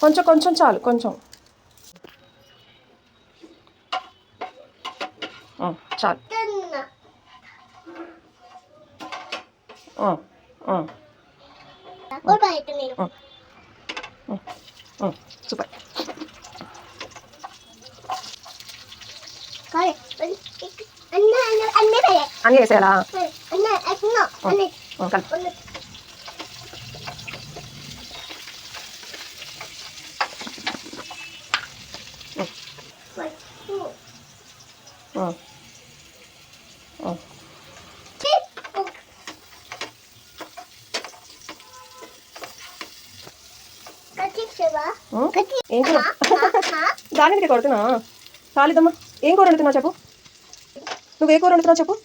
కొంచెం కొంచెం చాలు, కొంచెం చాలు. సూపర్. అన్నీ వేసేయాలా? ఏం కూర? దాని మీదకి కొడుతున్నా. చాలిదమ్మా. ఏం కూర వండుతున్నావు చెప్పు. నువ్వు ఏ కూర వండుతున్నావు చెప్పు.